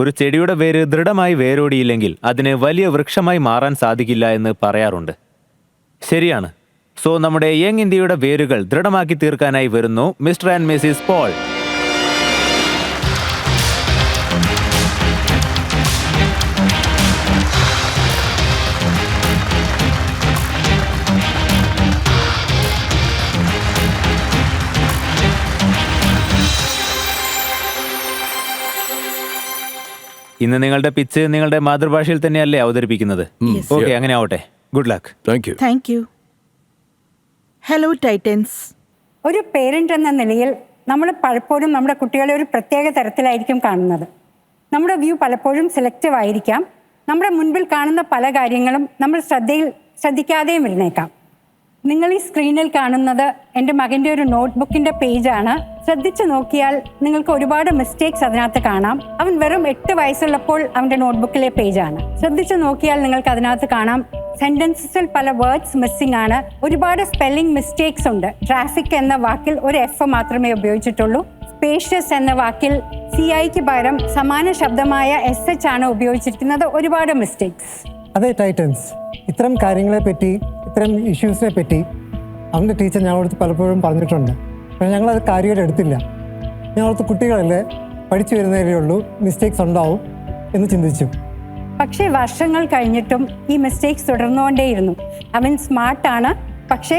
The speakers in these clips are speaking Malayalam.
ഒരു ചെടിയുടെ വേര് ദൃഢമായി വേരോടിയില്ലെങ്കിൽ അതിന് വലിയ വൃക്ഷമായി മാറാൻ സാധിക്കില്ല എന്ന് പറയാറുണ്ട്. ശരിയാണ്. സോ നമ്മുടെ യങ് ഇന്ത്യയുടെ വേരുകൾ ദൃഢമാക്കി തീർക്കാനായി വരുന്നു മിസ്റ്റർ ആൻഡ് മിസ്സിസ് പോൾ. ഇന്ന് നിങ്ങളുടെ പിച്ച് നിങ്ങളുടെ മാതൃഭാഷയിൽ തന്നെയല്ലേ അവതരിപ്പിക്കുന്നത്? ഓക്കെ, അങ്ങനെ ആവട്ടെ. Good luck. Thank you. Hello Titans. ഒരു പേരൻ്റ് എന്ന നിലയിൽ നമ്മൾ പലപ്പോഴും നമ്മുടെ കുട്ടികളെ ഒരു പ്രത്യേക തരത്തിലായിരിക്കും കാണുന്നത്. നമ്മുടെ വ്യൂ പലപ്പോഴും സെലക്റ്റീവ് ആയിരിക്കാം. നമ്മുടെ മുൻപിൽ കാണുന്ന പല കാര്യങ്ങളും നമ്മൾ ശ്രദ്ധിക്കാതെയും ഇരുന്നേക്കാം. നിങ്ങൾ ഈ സ്ക്രീനിൽ കാണുന്നത് എൻ്റെ മകൻ്റെ ഒരു നോട്ട്ബുക്കിൻ്റെ പേജാണ്. ശ്രദ്ധിച്ചു നോക്കിയാൽ നിങ്ങൾക്ക് ഒരുപാട് മിസ്റ്റേക്സ് അതിനകത്ത് കാണാം. അവൻ വെറും 8 വയസ്സുള്ളപ്പോൾ അവൻ്റെ നോട്ട്ബുക്കിലെ പേജാണ്. ശ്രദ്ധിച്ചു നോക്കിയാൽ നിങ്ങൾക്ക് അതിനകത്ത് കാണാം സെൻറ്റൻസസിൽ പല വേർഡ്സ് മിസ്സിംഗ് ആണ്. ഒരുപാട് സ്പെല്ലിംഗ് മിസ്റ്റേക്സ് ഉണ്ട്. ട്രാഫിക് എന്ന വാക്കിൽ ഒരു എഫ് മാത്രമേ ഉപയോഗിച്ചിട്ടുള്ളൂ. സ്പേഷ്യസ് എന്ന വാക്കിൽ CIക്ക് പകരം സമാന ശബ്ദമായ SH ആണ് ഉപയോഗിച്ചിരിക്കുന്നത്. ഒരുപാട് മിസ്റ്റേക്സ്. അതെ ടൈറ്റൻസ്, ഇത്തരം കാര്യങ്ങളെ പറ്റി, ഇത്തരം ഇഷ്യൂസിനെ പറ്റി അവൻ്റെ ടീച്ചർ ഞങ്ങളടുത്ത് പലപ്പോഴും പറഞ്ഞിട്ടുണ്ട്. പക്ഷേ ഞങ്ങളത് കാര്യമായിട്ട് എടുത്തില്ല. ഞങ്ങളടുത്ത് കുട്ടികളല്ലേ, പഠിച്ചു വരുന്നതേ ഉള്ളൂ, മിസ്റ്റേക്സ് ഉണ്ടാവും എന്ന് ചിന്തിച്ചു. പക്ഷേ വർഷങ്ങൾ കഴിഞ്ഞിട്ടും ഈ മിസ്റ്റേക്സ് തുടർന്നുകൊണ്ടേയിരുന്നു. അവൻ സ്മാർട്ടാണ്, പക്ഷേ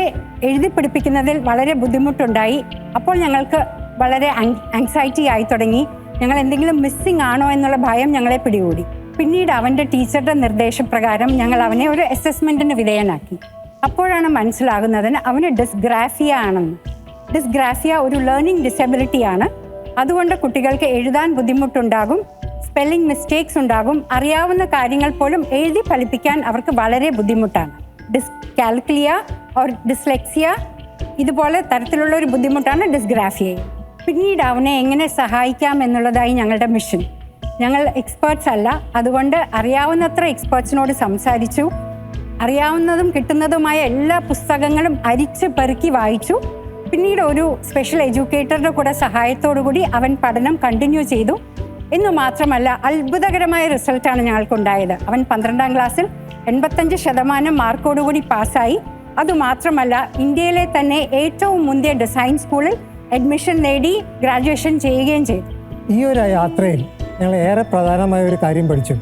എഴുതി പഠിപ്പിക്കുന്നതിൽ വളരെ ബുദ്ധിമുട്ടുണ്ടായി. അപ്പോൾ ഞങ്ങൾക്ക് വളരെ ആങ്സൈറ്റി ആയി തുടങ്ങി. ഞങ്ങൾ എന്തെങ്കിലും മിസ്സിംഗ് ആണോ എന്നുള്ള ഭയം ഞങ്ങളെ പിടികൂടി. പിന്നീട് അവൻ്റെ ടീച്ചറുടെ നിർദ്ദേശപ്രകാരം ഞങ്ങൾ അവനെ ഒരു അസസ്മെൻറ്റിന് വിധേയനാക്കി. അപ്പോഴാണ് മനസ്സിലാകുന്നതിന് അവന് ഡിസ്ഗ്രാഫിയ ആണെന്ന്. ഡിസ്ഗ്രാഫിയ ഒരു ലേണിംഗ് ഡിസബിലിറ്റിയാണ്. അതുകൊണ്ട് കുട്ടികൾക്ക് എഴുതാൻ ബുദ്ധിമുട്ടുണ്ടാകും, സ്പെല്ലിംഗ് മിസ്റ്റേക്സ് ഉണ്ടാകും, അറിയാവുന്ന കാര്യങ്ങൾ പോലും എഴുതി ഫലിപ്പിക്കാൻ അവർക്ക് വളരെ ബുദ്ധിമുട്ടാണ്. ഡിസ്കാൽക്കുലിയ ഓർ ഡിസ്ലെക്സിയ ഇതുപോലെ തരത്തിലുള്ള ഒരു ബുദ്ധിമുട്ടാണ് ഡിസ്ഗ്രാഫിയ. പിന്നീട് അവനെ എങ്ങനെ സഹായിക്കാം എന്നുള്ളതായി ഞങ്ങളുടെ മിഷൻ. ഞങ്ങൾ എക്സ്പേർട്സ് അല്ല, അതുകൊണ്ട് അറിയാവുന്നത്ര എക്സ്പേർട്സിനോട് സംസാരിച്ചു. അറിയാവുന്നതും കിട്ടുന്നതുമായ എല്ലാ പുസ്തകങ്ങളും അരിച്ച് പെറുക്കി വായിച്ചു. പിന്നീട് ഒരു സ്പെഷ്യൽ എഡ്യൂക്കേറ്ററുടെ കൂടെ സഹായത്തോടുകൂടി അവൻ പഠനം കണ്ടിന്യൂ ചെയ്തു. എന്നു മാത്രമല്ല, അത്ഭുതകരമായ റിസൾട്ടാണ് ഞങ്ങൾക്കുണ്ടായത്. അവൻ 12ാം ക്ലാസ്സിൽ 85% മാർക്കോടുകൂടി പാസ്സായി. അതുമാത്രമല്ല, ഇന്ത്യയിലെ തന്നെ ഏറ്റവും മുന്തിയ ഡിസൈൻ സ്കൂളിൽ അഡ്മിഷൻ നേടി ഗ്രാജുവേഷൻ ചെയ്യുകയും ചെയ്തു. ഈ ഒരു യാത്രയിൽ ഞങ്ങൾ ഏറെ പ്രധാനമായ ഒരു കാര്യം പഠിച്ചു.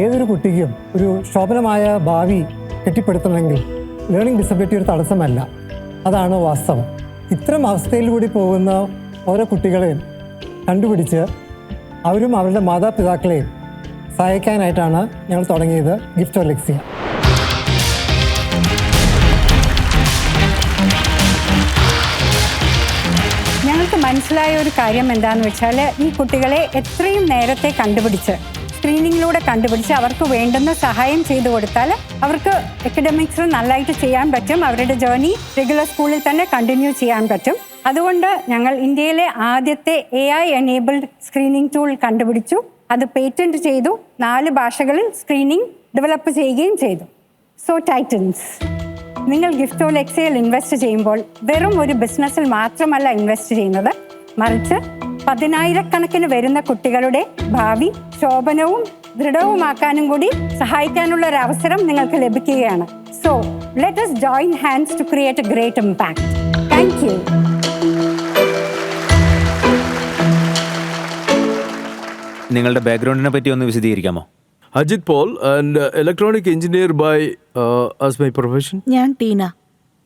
ഏതൊരു കുട്ടിക്കും ഒരു ശോഭനമായ ഭാവി കെട്ടിപ്പടുത്തണമെങ്കിൽ ലേണിംഗ് ഡിസബിലിറ്റി ഒരു തടസ്സമല്ല. അതാണ് വാസ്തവം. ഇത്തരം അവസ്ഥയിലൂടെ പോകുന്ന ഓരോ കുട്ടികളെയും കണ്ടുപിടിച്ച് അവരും അവരുടെ മാതാപിതാക്കളെയും സഹായിക്കാനായിട്ടാണ് ഞങ്ങൾ തുടങ്ങിയത് ഗിഫ്റ്റ് ഓഫ് ലെക്സിയ. ഞങ്ങൾക്ക് മനസ്സിലായ ഒരു കാര്യം എന്താണെന്ന് വെച്ചാൽ, ഈ കുട്ടികളെ എത്രയും നേരത്തെ കണ്ടുപിടിച്ച് സ്ക്രീനിങ്ങിലൂടെ കണ്ടുപിടിച്ച് അവർക്ക് വേണ്ടുന്ന സഹായം ചെയ്തു കൊടുത്താൽ അവർക്ക് അക്കാഡമിക്സിൽ നല്ലതായിട്ട് ചെയ്യാൻ പറ്റും. അവരുടെ ജേർണി റെഗുലർ സ്കൂളിൽ തന്നെ കണ്ടിന്യൂ ചെയ്യാൻ പറ്റും. അതുകൊണ്ട് ഞങ്ങൾ ഇന്ത്യയിലെ ആദ്യത്തെ AI എനേബിൾഡ് സ്ക്രീനിങ് ടൂൾ കണ്ടുപിടിച്ചു. അത് പേറ്റന്റ് ചെയ്തു. 4 ഭാഷകളിൽ സ്ക്രീനിങ് ഡെവലപ്പ് ചെയ്യുകയും ചെയ്തു. സോ ടൈറ്റൻസ്, നിങ്ങൾ ഗിഫ്റ്റ് ഓഫ് ലെക്സിയയിൽ ഇൻവെസ്റ്റ് ചെയ്യുമ്പോൾ വെറും ഒരു ബിസിനസ്സിൽ മാത്രമല്ല ഇൻവെസ്റ്റ് ചെയ്യുന്നത്, മറിച്ച് 10,000-കണക്കിന് വരുന്ന കുട്ടികളുടെ ഭാവി ശോഭനവും ദൃഢവുമാക്കാനും കൂടി സഹായിക്കാനുള്ള ഒരു അവസരം നിങ്ങൾക്ക് ലഭിക്കുകയാണ്. So let us join hands to create a great impact. Thank you. നിങ്ങളുടെ ബാക്ക്ഗ്രൗണ്ടിനെ പറ്റി ഒന്ന് വിശദീകരിക്കാമോ? Ajit Paul, and electronic engineer by as my profession. ഞാൻ ടീന.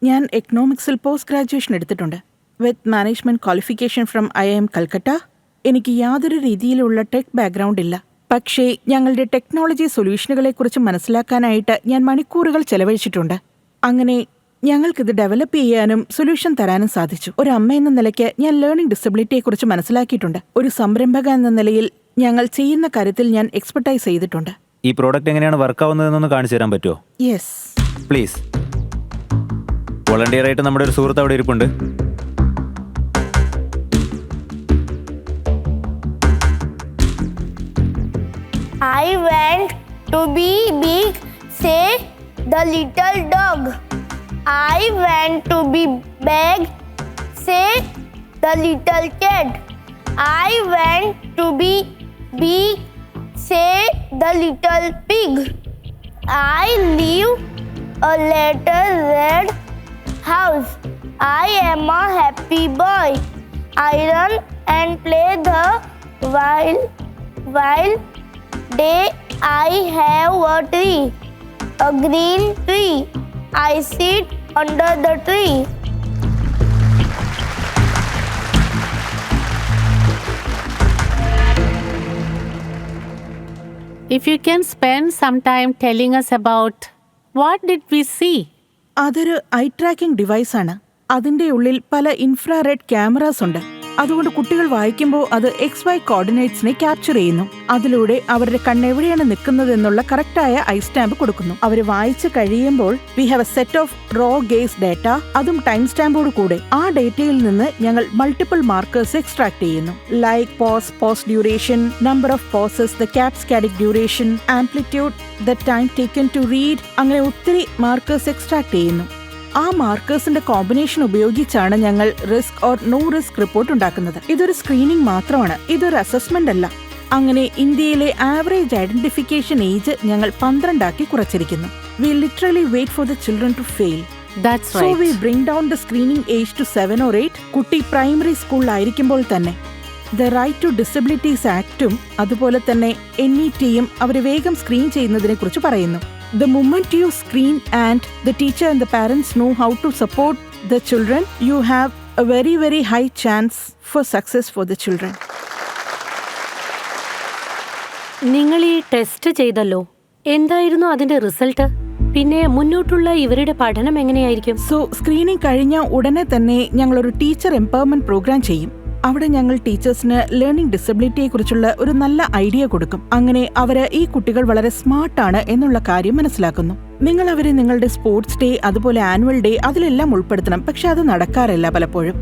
ഞാൻ എക്കണോമിക്സിൽ പോസ്റ്റ് ഗ്രാജുവേഷൻ എടുത്തിട്ടുണ്ട് with management qualification from IIM Calcutta. എനിക്ക് യാതൊരു രീതിയിലുള്ള ടെക് ബാക്ക്ഗ്രൗണ്ട് ഇല്ല. പക്ഷേ ഞങ്ങളുടെ ടെക്നോളജി സൊല്യൂഷനുകളെക്കുറിച്ച് മനസ്സിലാക്കാനായിട്ട് ഞാൻ മണിക്കൂറുകൾ ചെലവഴിച്ചിട്ടുണ്ട്. അങ്ങനെ ഞങ്ങൾക്കിത് ഡെവലപ്പ് ചെയ്യാനും സൊല്യൂഷൻ തരാനും സാധിച്ചു. ഒരു അമ്മ എന്ന നിലയ്ക്ക് ഞാൻ ലേണിംഗ് ഡിസബിലിറ്റിയെക്കുറിച്ച് മനസ്സിലാക്കിയിട്ടുണ്ട്. ഒരു സംരംഭക എന്ന നിലയിൽ ഞങ്ങൾ ചെയ്യുന്ന കാര്യത്തിൽ ഞാൻ എക്സ്പെർട്ടൈസ് ചെയ്തിട്ടുണ്ട്. ഈ പ്രോഡക്റ്റ് എങ്ങനെയാണ് വർക്ക് ആവുന്നതെന്നൊന്ന് കാണിച്ചു തരാൻ പറ്റുമോ? Yes please. വോളണ്ടിയർ ആയിട്ട് നമ്മുടെ ഒരു സുഹൃത്ത് അവിടെ ഇരിപ്പുണ്ട്. I went to be big, say the little dog. I went to be big, say the little cat. I went to be big, say the little pig. I live a little red house. I am a happy boy. I run and play the while day. I have a tree, a green tree. I sit under the tree. If you can spend some time telling us about what did we see? അതൊരു ഐ ട്രാക്കിംഗ് ഡിവൈസാണ്. അതിന്റെ ഉള്ളിൽ പല ഇൻഫ്രാറെഡ് ക്യാമറാസ് ഉണ്ട്. അതുകൊണ്ട് കുട്ടികൾ വായിക്കുമ്പോൾ അത് XY കോർഡിനേറ്റ്സിനെ ക്യാപ്ചർ ചെയ്യുന്നു. അതിലൂടെ അവരുടെ കണ്ണെവിടെയാണ് നിൽക്കുന്നതെന്നുള്ള കറക്റ്റായ ഐ സ്റ്റാമ്പ് കൊടുക്കുന്നു. അവർ വായിച്ച് കഴിയുമ്പോൾ we have a set of raw gaze data, അതും ടൈം സ്റ്റാമ്പോട് കൂടെ. ആ ഡേറ്റയിൽ നിന്ന് ഞങ്ങൾ മൾട്ടിപ്പിൾ മാർക്കേഴ്സ് എക്സ്ട്രാക്ട് ചെയ്യുന്നു. Like pause duration, number of pauses, the saccadic duration, amplitude, the time taken to read, അങ്ങനെ ഒത്തിരി മാർക്കേഴ്സ് എക്സ്ട്രാക്ട് ചെയ്യുന്നു. ആ മാർക്കേഴ്സിന്റെ കോമ്പിനേഷൻ ഉപയോഗിച്ചാണ് ഞങ്ങൾ risk or no risk report ഉണ്ടാക്കുന്നത്. ഇതൊരു സ്ക്രീനിംഗ് മാത്രമാണ്, ഇതൊരു അസസ്മെന്റ് അല്ല. അങ്ങനെ ഇന്ത്യയിലെ ആവറേജ് ഐഡന്റിഫിക്കേഷൻ ഏജ് ഞങ്ങൾ 12 ആക്കി കുറച്ചിരിക്കുന്നു. We literally wait for the children to fail. That's so right. We bring down the screening age to 7 or 8. കുട്ടി പ്രൈമറി സ്കൂളിലായിരിക്കുമ്പോൾ തന്നെ ദ റൈറ്റ് ടു ഡിസബിലിറ്റീസ് ആക്ടും അതുപോലെ തന്നെ NETയും അവരെ വേഗം സ്ക്രീൻ ചെയ്യുന്നതിനെ കുറിച്ച് പറയുന്നു. The moment you screen and the teacher and the parents know how to support the children, you have a very, very high chance for success for the children. നിങ്ങൾ ഈ ടെസ്റ്റ് ചെയ്തല്ലോ, എന്തായിരുന്നു അതിന്റെ റിസൾട്ട്? പിന്നെ മുന്നോട്ടുള്ള ഇവരുടെ പഠനം എങ്ങനെയായിരിക്കും? സോ സ്ക്രീനിംഗ് കഴിഞ്ഞ ഉടനെ തന്നെ ഞങ്ങളൊരു ടീച്ചർ എംപവർമെന്റ് പ്രോഗ്രാം ചെയ്യും. അവിടെ ഞങ്ങൾ ടീച്ചേഴ്സിന് ലേണിംഗ് ഡിസബിലിറ്റിയെ കുറിച്ചുള്ള ഒരു നല്ല ഐഡിയ കൊടുക്കും. അങ്ങനെ അവര് ഈ കുട്ടികൾ വളരെ സ്മാർട്ടാണ് എന്നുള്ള കാര്യം മനസ്സിലാക്കുന്നു. നിങ്ങൾ അവരെ നിങ്ങളുടെ സ്പോർട്സ് ഡേ അതുപോലെ ആനുവൽ ഡേ അതിലെല്ലാം ഉൾപ്പെടുത്തണം. പക്ഷെ അത് നടക്കാറില്ല പലപ്പോഴും.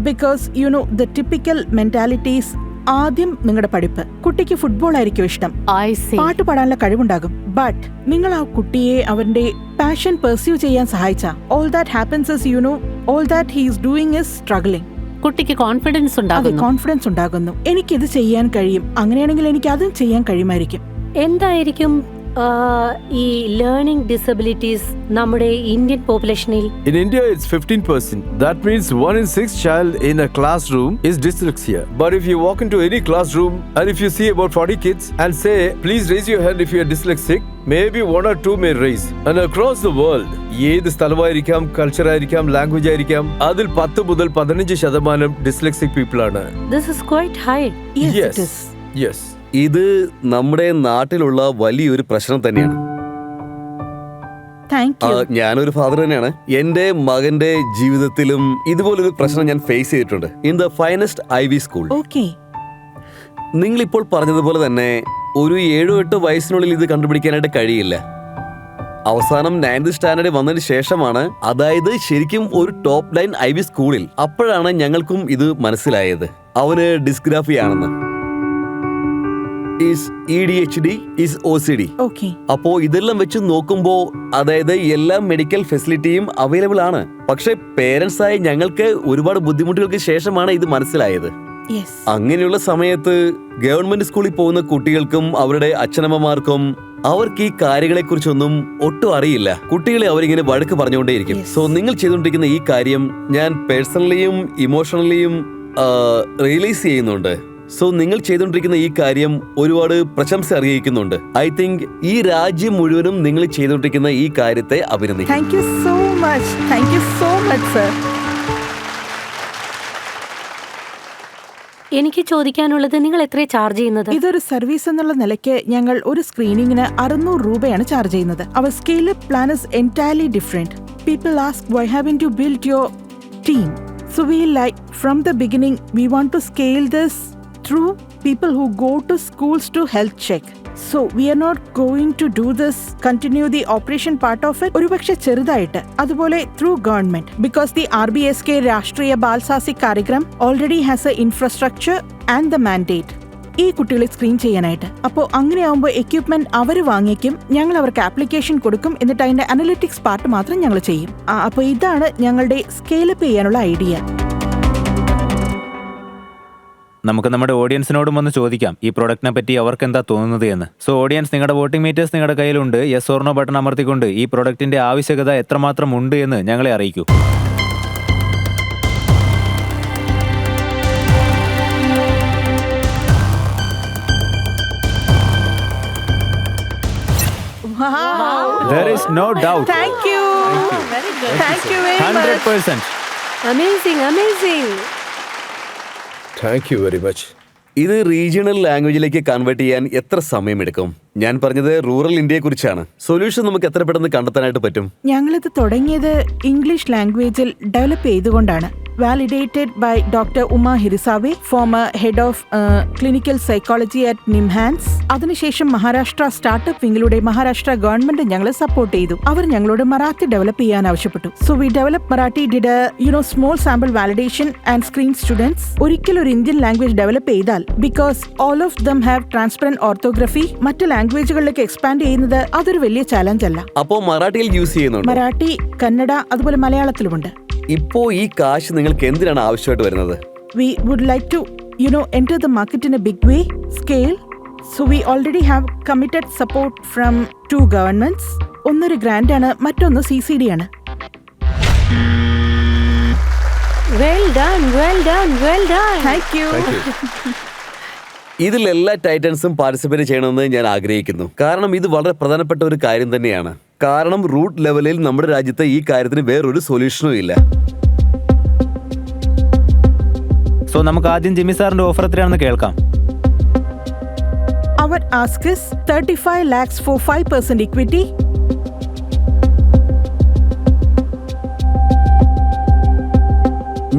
Because you know the typical mentalities. ആദ്യം നിങ്ങളുടെ പഠിപ്പ്. കുട്ടിക്ക് ഫുട്ബോൾ ആയിരിക്കും ഇഷ്ടം, I see. പാട്ട് പാടാനുള്ള കഴിവുണ്ടാകും. ബട്ട് നിങ്ങൾ ആ കുട്ടിയെ അവന്റെ പാഷൻ പെർസ്യൂ ചെയ്യാൻ സഹായിച്ച all that happens is you know all that he is doing is struggling. കുട്ടിക്ക് കോൺഫിഡൻസ് അതെ, ഉണ്ടാകുന്നു. കോൺഫിഡൻസ് ഉണ്ടാകുന്നു. എനിക്കിത് ചെയ്യാൻ കഴിയും, അങ്ങനെയാണെങ്കിൽ എനിക്ക് അതും ചെയ്യാൻ കഴിയുമായിരിക്കും. എന്തായിരിക്കും ഈ ലേണിംഗ് ഡിസബിലിറ്റീസ് നമ്മുടെ Indian പോപ്പുലേഷനിൽ? In India, it's 15%. That means 1 in 6 child in a classroom is dyslexia. But if you walk into any classroom and if you see about 40 kids and say, please raise your hand if you are dyslexic, maybe 1 or 2 may raise. And across the world, ഏത് സ്ഥലമായിരിക്കാം, കൾച്ചർ ആയിരിക്കാം, ലാംഗ്വേജ് ആയിരിക്കാം, അതിൽ 10 മുതൽ 15% ഡിസ്ലെക്സിക് പീപ്പിൾ ആണ്. This is quite high. Yes, Yes. it is. Yes. ഇത് നമ്മുടെ നാട്ടിലുള്ള വലിയൊരു പ്രശ്നം തന്നെയാണ്. Thank you. ഞാനൊരു ഫാദർ തന്നെയാണ്. എന്റെ മകന്റെ ജീവിതത്തിലും ഇതുപോലൊരു പ്രശ്നം ഞാൻ ഫേസ് ചെയ്തിട്ടുണ്ട്. In the finest IV school. Okay. നിങ്ങളിപ്പോൾ പറഞ്ഞതുപോലെ തന്നെ ഒരു 7-8 വയസ്സിനുള്ളിൽ ഇത് കണ്ടുപിടിക്കാനായിട്ട് കഴിയില്ല. അവസാനം 9th സ്റ്റാൻഡേർഡ് വന്നതിന് ശേഷമാണ്, അതായത് ശരിക്കും ഒരു ടോപ്പ് ലൈൻ IV സ്കൂളിൽ, അപ്പോഴാണ് ഞങ്ങൾക്കും ഇത് മനസ്സിലായത്. അവന് ഡിസ്ഗ്രാഫി ആണെന്ന്. Is EDHD, is OCD. Okay. അപ്പോ ഇതെല്ലാം വെച്ച് നോക്കുമ്പോ, അതായത് എല്ലാ മെഡിക്കൽ ഫെസിലിറ്റിയും അവൈലബിൾ ആണ്. പക്ഷെ പേരൻസ് ആയി ഞങ്ങൾക്ക് ഒരുപാട് ബുദ്ധിമുട്ടുകൾക്ക് ശേഷമാണ് ഇത് മനസ്സിലായത്. യെസ്. അങ്ങനെയുള്ള സമയത്ത് ഗവൺമെന്റ് സ്കൂളിൽ പോകുന്ന കുട്ടികൾക്കും അവരുടെ അച്ഛനമ്മമാർക്കും അവർക്ക് ഈ കാര്യങ്ങളെ കുറിച്ചൊന്നും ഒട്ടും അറിയില്ല. കുട്ടികളെ അവരിങ്ങനെ വഴക്ക് പറഞ്ഞുകൊണ്ടേയിരിക്കും. സോ നിങ്ങൾ ചെയ്തുകൊണ്ടിരിക്കുന്ന ഈ കാര്യം ഞാൻ പേഴ്സണലിയും ഇമോഷണലിയും റിയലൈസ് ചെയ്യുന്നുണ്ട്. സോ നിങ്ങൾ ചെയ്തുകൊണ്ടിരിക്കുന്ന ഈ കാര്യം ഒരുപാട് പ്രശംസ അറിയിക്കുന്നുണ്ട്. ഐ തിങ്ക് ഈ രാജ്യം മുഴുവനും നിങ്ങൾ ചെയ്തുകൊണ്ടിരിക്കുന്ന ഈ കാര്യത്തെ അഭിനന്ദിക്കുന്നു. Thank you so much. Thank you so much sir. എനിക്ക് ചോദിക്കാനുള്ളത്, നിങ്ങൾ എത്രയാണ് ചാർജ് ചെയ്യുന്നത്? ഇതൊരു സർവീസ് എന്നുള്ള നിലയ്ക്ക് ഞങ്ങൾ ഒരു സ്ക്രീനിങ്ങിന് 600 രൂപയാണ് ചാർജ് ചെയ്യുന്നത്. അവർ scale up plan is entirely different. People ask why having to build your team. So we like from the beginning we want to scale this through people who go to schools to health check. So we are not going to do this, continue the operation part of it. ഒരുപക്ഷെ ചെറുതായിട്ട്, അതുപോലെ through government, because the RBSK രാഷ്ട്രീയ ബാൽസാസിക് Karyakram already has a infrastructure and the mandate ഈ കുട്ടികളെ സ്ക്രീൻ ചെയ്യാനായിട്ട്. അപ്പോൾ അങ്ങനെയാവുമ്പോൾ എക്യുപ്മെന്റ് അവർ വാങ്ങിക്കും, ഞങ്ങൾ അവർക്ക് ആപ്ലിക്കേഷൻ കൊടുക്കും, എന്നിട്ട് അതിന്റെ അനലിറ്റിക്സ് പാർട്ട് മാത്രം ഞങ്ങൾ ചെയ്യും. അപ്പോൾ ഇതാണ് ഞങ്ങളുടെ സ്കെയിലപ്പ് ചെയ്യാനുള്ള ഐഡിയ. നമുക്ക് നമ്മുടെ ഓഡിയൻസിനോടും ഒന്ന് ചോദിക്കാം ഈ പ്രൊഡക്റ്റിനെ പറ്റി അവർക്ക് എന്താ തോന്നുന്നത് എന്ന്. സോ ഓഡിയൻസ്, നിങ്ങളുടെ വോട്ടിംഗ് മീറ്റേഴ്സ് നിങ്ങളുടെ കയ്യിലുണ്ട്. യെസ് ഓർ നോ ബട്ടൺ അമർത്തിക്കൊണ്ട് ഈ പ്രൊഡക്റ്റിന്റെ ആവശ്യകത എത്രമാത്രം ഉണ്ട് എന്ന് ഞങ്ങളെ അറിയിക്കൂ. There is no doubt. Thank you. Thank you very much. 100%. Amazing amazing. Thank you very much. ഇത് റീജിയണൽ ലാംഗ്വേജിലേക്ക് കൺവേർട്ട് ചെയ്യാൻ എത്ര സമയമെടുക്കും? ഞാൻ പറഞ്ഞത് റൂറൽ ഇന്ത്യയെ കുറിച്ചാണ്. സൊല്യൂഷൻ നമുക്ക് എത്ര പെട്ടെന്ന് കണ്ടെത്താനായിട്ട് പറ്റും? ഞങ്ങളിത് തുടങ്ങിയത് ഇംഗ്ലീഷ് ലാംഗ്വേജിൽ ഡെവലപ്പ് ചെയ്തുകൊണ്ടാണ്. Validated by doctor Uma Hirisave, former head of clinical psychology at NIMHANS. അതിനുശേഷം മഹാരാഷ്ട്ര സ്റ്റാർട്ടപ്പ് വിങ്ങിലൂടെ മഹാരാഷ്ട്ര ഗവൺമെന്റ് ഞങ്ങളെ സപ്പോർട്ട് ചെയ്തു. അവർ ഞങ്ങളോട് മറാത്തി ഡെവലപ്പ് ചെയ്യാൻ ആവശ്യപ്പെട്ടു. So we develop Marathi, did small sample validation and screen students. ഒരിക്കലും ഒരു ഇന്ത്യൻ ലാംഗ്വേജ് ഡെവലപ്പ് ചെയ്താൽ, because all of them have transparent orthography, മറ്റ് ലാംഗ്വേജുകളിലേക്ക് എക്സ്പാൻഡ് ചെയ്യുന്നത് അതൊരു വലിയ ചാലഞ്ച് അല്ല. അപ്പോ മറാഠിയിൽ യൂസ് ചെയ്യുന്നുണ്ട്? മറാഠി, കന്നഡ, അതുപോലെ മലയാളത്തിലുമുണ്ട്. ഇപ്പോ ഈ കാശ് നിങ്ങൾക്ക് എന്തിനാണ് ആവശ്യമായിട്ട് വരുന്നത്? We would like to, enter the market in a big way, scale. So we already have committed support from 2 governments. ഒന്നൊരു ഗ്രാന്റ് ആണ്, മറ്റൊന്ന് CCD ആണ്. Well done, well done, well done. Thank you. ഇതിൽ എല്ലാ ടൈറ്റൻസും പാർട്ടിസിപ്പേറ്റ് ചെയ്യണമെന്ന് ഞാൻ ആഗ്രഹിക്കുന്നു. കാരണം ഇത് വളരെ പ്രധാനപ്പെട്ട ഒരു കാര്യം തന്നെയാണ്. കാരണം റൂട്ട് ലെവലിൽ നമ്മുടെ രാജ്യത്ത് ഈ കാര്യത്തിന് വേറൊരു സൊല്യൂഷനും ഇല്ല. സോ നമുക്ക് ആദ്യം ജിമ്മി സാറിന്റെ ഓഫർ എത്രയാണെന്ന് കേൾക്കാം. Our ask is 35 lakhs for 5% equity.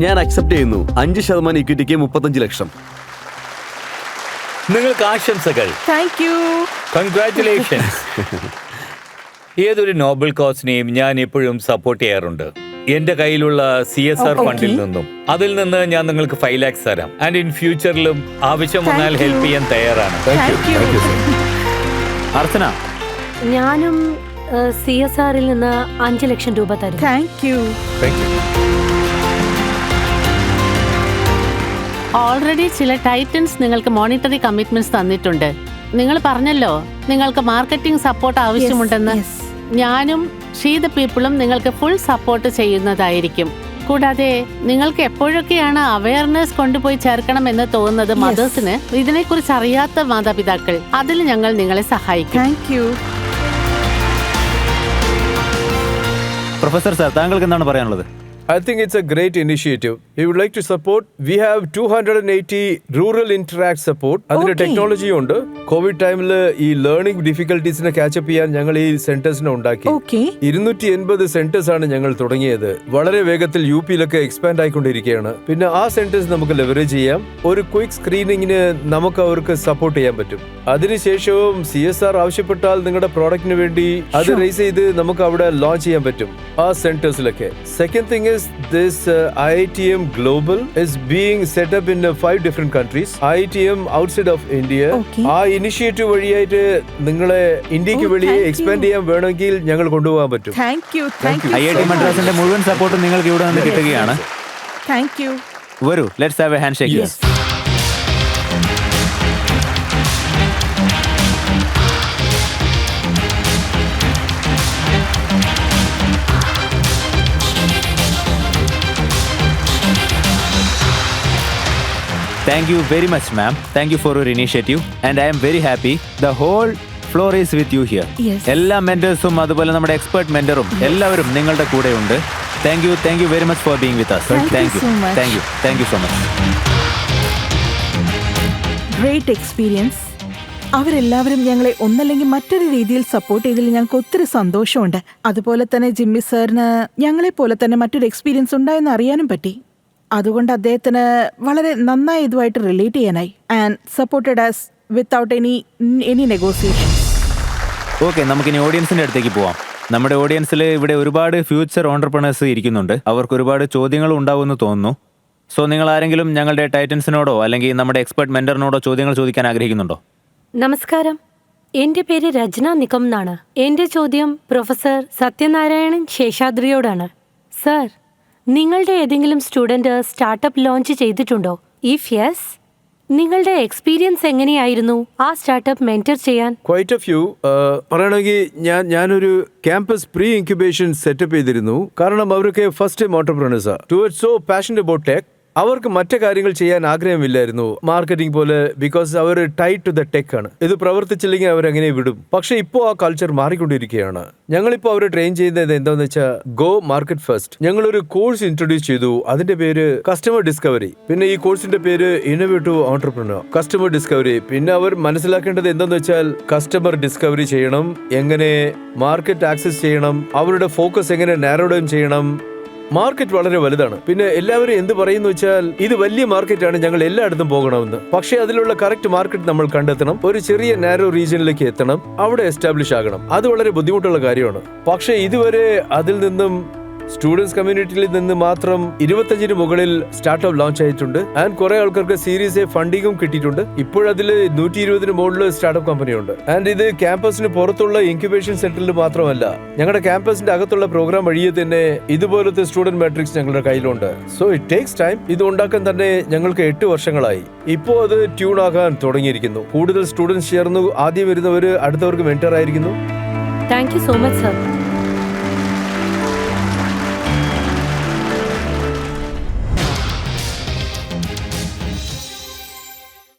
ഞാൻ അക്സെപ്റ്റ് ചെയ്യുന്നു. 5% ഇക്വിറ്റിക്ക് 35 ലക്ഷം. നിങ്ങൾക്ക് ആശംസകൾ. Thank you. കൺഗ്രാറ്റുലേഷൻസ്. ഏതൊരു നോബൽ കോസിനെയും ഞാൻ എപ്പോഴും സപ്പോർട്ട് ചെയ്യാറുണ്ട്. എന്റെ കയ്യിലുള്ള CSR ഫണ്ടിൽ നിന്നും. അതിൽ നിന്ന് ഞാൻ നിങ്ങൾക്ക് 5 lakhs തരാം. ആൻഡ് ഇൻ ഫ്യൂച്ചറിലും ആവശ്യം വന്നാൽ ഹെൽപ്പ് ചെയ്യാൻ തയ്യാറാണ്. Thank you. അർച്ചന, ഞാനും CSRൽ നിന്ന് 5 ലക്ഷം രൂപ തരും. Thank you. ഓൾറെഡി ചില ടൈറ്റൻസ് നിങ്ങൾക്ക് മോണിറ്ററി കമ്മിറ്റ്മെന്റ്സ് തന്നിട്ടുണ്ട്. നിങ്ങൾ പറഞ്ഞല്ലോ നിങ്ങൾക്ക് മാർക്കറ്റിംഗ് സപ്പോർട്ട് ആവശ്യമുണ്ടെന്ന്. Yes. ഞാനും ഷീ ദ പീപ്പിളും നിങ്ങൾക്ക് ഫുൾ സപ്പോർട്ട് ചെയ്യുന്നതായിരിക്കും. കൂടാതെ നിങ്ങൾക്ക് എപ്പോഴൊക്കെയാണ് അവയർനെസ് കൊണ്ടുപോയി ചേർക്കണം എന്ന് തോന്നുന്നത് മദേഴ്സിന്, ഇതിനെക്കുറിച്ച് അറിയാത്ത മാതാപിതാക്കൾ, അതിൽ ഞങ്ങൾ നിങ്ങളെ സഹായിക്കും. Thank you. പ്രൊഫസർ സാർ, താങ്കൾക്ക് എന്താണ് പറയാനുള്ളത്? I think it's a great initiative. We would like to support. We have 280 rural interact support. അതിന്റെ ടെക്നോളജി ഉണ്ട്. കോവിഡ് ടൈമിൽ ഈ ലേണിംഗ് ഡിഫിക്കൽട്ടീസിനെ കാച്ചപ്പ് ചെയ്യാൻ ഞങ്ങൾ ഈ സെന്റേഴ്സിനെ ഉണ്ടാക്കി. 280 സെന്റേഴ്സ് ആണ് ഞങ്ങൾ തുടങ്ങിയത്. വളരെ വേഗത്തിൽ UPയിലൊക്കെ എക്സ്പാൻഡ് ആയിക്കൊണ്ടിരിക്കുകയാണ്. പിന്നെ ആ സെന്റേഴ്സ് നമുക്ക് ലെവറേജ് ചെയ്യാം. ഒരു ക്വിക്ക് സ്ക്രീനിങ്ങിന് നമുക്ക് അവർക്ക് സപ്പോർട്ട് ചെയ്യാൻ പറ്റും. അതിനുശേഷവും CSR ആവശ്യപ്പെട്ടാൽ നിങ്ങളുടെ പ്രോഡക്റ്റിന് വേണ്ടി അത് റേസ് ചെയ്ത് നമുക്ക് അവിടെ ലോഞ്ച് ചെയ്യാൻ പറ്റും ആ സെന്റേഴ്സിലൊക്കെ. Second thing is this IITM Global is being set up in 5 different countries. IITM outside of India. ആ ഇനിഷ്യേറ്റീവ് വഴിയായിട്ട് നിങ്ങളെ ഇന്ത്യക്ക് വെളിയെ എക്സ്പാൻഡ് ചെയ്യാൻ വേണമെങ്കിൽ ഞങ്ങൾ കൊണ്ടുപോകാൻ പറ്റും. Thank you. Thank you. IIT മദ്രാസിന്റെ മുഴുവൻ സപ്പോർട്ടും നിങ്ങൾക്ക് ഇവിടെ നിന്ന് കിട്ടുകയാണ്. Thank you. വരൂ, let's have A hand shake. Yes. Thank you very much, ma'am. Thank you for your initiative. And I am very happy. The whole floor is with you here. Yes. എല്ലാ മെന്റേഴ്സും അതുപോലെ നമ്മുടെ എക്സ്പെർട്ട് മെന്ററും എല്ലാവരും നിങ്ങളുടെ കൂടെ ഉണ്ട്. Thank you very much for being with us. Thank you so much. Thank you so much. Great experience. അവരെല്ലാവരും ഞങ്ങളെ ഒന്നല്ലെങ്കിൽ മറ്റൊരു രീതിയിൽ സപ്പോർട്ട് ചെയ്തതിൽ ഞങ്ങൾക്ക് ഒത്തിരി സന്തോഷമുണ്ട്. അതുപോലെ തന്നെ ജിമ്മി സാറിന് ഞങ്ങളെ പോലെ തന്നെ മറ്റൊരു എക്സ്പീരിയൻസ് ഉണ്ടായെന്ന് അറിയാനും പറ്റി. അതുകൊണ്ട് അദ്ദേഹത്തിന് വളരെ നന്നായി ഇതുമായിട്ട് റിലേറ്റ് ചെയ്യാനായി. And supported us without any negotiation. Okay, നമുക്കിനി ഓഡിയൻസിന്റെ അടുത്തേക്ക് പോവാം. നമ്മുടെ ഓഡിയൻസിൽ ഇവിടെ ഒരുപാട് ഫ്യൂച്ചർ ഓണ്ടർപ്രണേഴ്സ് ഇരിക്കുന്നുണ്ട്. അവർക്ക് ഒരുപാട് ചോദ്യങ്ങൾ ഉണ്ടാവുമെന്ന് തോന്നുന്നു. സോ നിങ്ങൾ ആരെങ്കിലും ഞങ്ങളുടെ ടൈറ്റൻസിനോടോ അല്ലെങ്കിൽ നമ്മുടെ എക്സ്പെർട്ട് മെന്ററിനോടോ ചോദ്യങ്ങൾ ചോദിക്കാൻ ആഗ്രഹിക്കുന്നുണ്ടോ? നമസ്കാരം, എന്റെ പേര് രചന നിക്കം എന്നാണ്. എന്റെ ചോദ്യം പ്രൊഫസർ സത്യനാരായണൻ ശേഷാദ്രിയോടാണ്. സർ, നിങ്ങളുടെ ഏതെങ്കിലും സ്റ്റുഡന്റ് സ്റ്റാർട്ടപ്പ് ലോഞ്ച് ചെയ്തിട്ടുണ്ടോ? ഇഫ് യെസ്, നിങ്ങളുടെ എക്സ്പീരിയൻസ് എങ്ങനെയായിരുന്നു ആ സ്റ്റാർട്ടപ്പ് മെന്റർ ചെയ്യാൻ? Quite a few. പറയണമെങ്കിൽ ഞാനൊരു ക്യാമ്പസ് പ്രീ ഇൻക്യുബേഷൻ സെറ്റപ്പ് ചെയ്തിരുന്നു. കാരണം അവരൊക്കെ ഫസ്റ്റ് ടൈം ഓണ്ടർപ്രണേഴ്സാ. Towards so passionate about tech. അവർക്ക് മറ്റു കാര്യങ്ങൾ ചെയ്യാൻ ആഗ്രഹമില്ലായിരുന്നു, മാർക്കറ്റിംഗ് പോലെ, ബിക്കോസ് അവർ ടൈറ്റ് ടു ദ ടെക് ആണ്. ഇത് പ്രവർത്തിച്ചില്ലെങ്കിൽ അവരെങ്ങനെ വിടും. പക്ഷെ ഇപ്പോൾ ആ കൾച്ചർ മാറിക്കൊണ്ടിരിക്കുകയാണ്. ഞങ്ങളിപ്പോൾ അവരെ ട്രെയിൻ ചെയ്യുന്നത് എന്താണെന്ന് വെച്ചാൽ ഗോ മാർക്കറ്റ് ഫസ്റ്റ്. ഞങ്ങളൊരു കോഴ്സ് ഇൻട്രൊഡ്യൂസ് ചെയ്തു. അതിന്റെ പേര് കസ്റ്റമർ ഡിസ്കവറി. പിന്നെ ഈ കോഴ്സിന്റെ പേര് ഇന്നോവേറ്റീവ് ഓൺട്രപ്രണർ. Customer discovery. പിന്നെ അവർ മനസ്സിലാക്കേണ്ടത് എന്താണെന്ന് വെച്ചാൽ കസ്റ്റമർ ഡിസ്കവറി ചെയ്യണം, എങ്ങനെ മാർക്കറ്റ് ആക്സസ് ചെയ്യണം, അവരുടെ ഫോക്കസ് എങ്ങനെ നാരോ ഡൗൺ ചെയ്യണം. മാർക്കറ്റ് വളരെ വലുതാണ്. പിന്നെ എല്ലാവരും എന്ത് പറയുന്നു വെച്ചാൽ ഇത് വലിയ മാർക്കറ്റാണ്, ഞങ്ങൾ എല്ലായിടത്തും പോകണമെന്ന്. പക്ഷേ അതിലുള്ള കറക്റ്റ് മാർക്കറ്റ് നമ്മൾ കണ്ടെത്തണം. ഒരു ചെറിയ നാരോ റീജിയനിലേക്ക് എത്തണം, അവിടെ എസ്റ്റാബ്ലിഷ് ആകണം. അത് വളരെ ബുദ്ധിമുട്ടുള്ള കാര്യമാണ്. പക്ഷേ ഇതുവരെ അതിൽ നിന്നും സ്റ്റുഡൻസ് കമ്മ്യൂണിറ്റിയിൽ നിന്ന് മാത്രം 25-ന് മുകളിൽ സ്റ്റാർട്ടപ്പ് ലോഞ്ച് ആയിട്ടുണ്ട്. ആൻഡ് കുറെ ആൾക്കാർക്ക് സീരീസ് എ ഫണ്ടിങ്ങും കിട്ടിയിട്ടുണ്ട്. ഇപ്പോഴതിൽ 120-ന് മുകളിൽ സ്റ്റാർട്ടപ്പ് കമ്പനിയുണ്ട്. ആൻഡ് ഇത് ക്യാമ്പസിന് പുറത്തുള്ള ഇൻക്യുബേഷൻ സെന്ററിൽ മാത്രമല്ല, ഞങ്ങളുടെ ക്യാമ്പസിന്റെ അകത്തുള്ള പ്രോഗ്രാം വഴിയെ തന്നെ ഇതുപോലത്തെ സ്റ്റുഡന്റ് മാട്രിക്സ് ഞങ്ങളുടെ കയ്യിലുണ്ട്. So it takes time. ഇത് ഉണ്ടാക്കാൻ തന്നെ ഞങ്ങൾക്ക് 8 വർഷങ്ങളായി. ഇപ്പോൾ അത് ട്യൂൺ ആകാൻ തുടങ്ങിയിരിക്കുന്നു. കൂടുതൽ സ്റ്റുഡൻസ് ചേർന്നു. ആദ്യം വരുന്നവർ അടുത്തവർക്ക് മെന്റർ ആയിരിക്കുന്നു. Thank you so much sir.